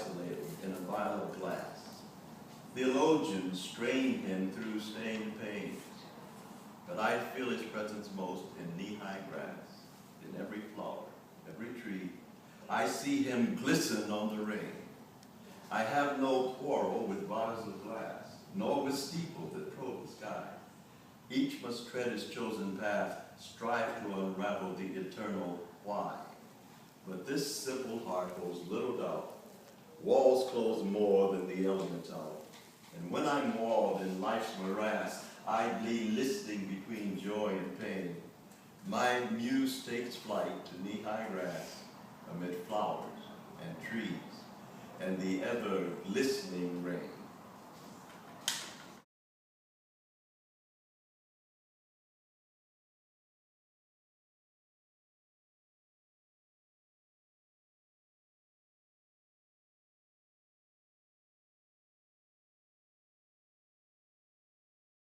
isolated in a vial of glass. Theologians strain him through stained panes, but I feel his presence most in knee-high grass, in every flower, every tree. I see him glisten on the rain. I have no quarrel with bars of glass, nor with steeples that probe the sky. Each must tread his chosen path, strive to unravel the eternal why. But this simple heart holds little doubt. Walls close more than the elements out. And when I'm walled in life's morass, idly listening between joy and pain, my muse takes flight to knee-high grass amid flowers and trees and the ever-glistening rain.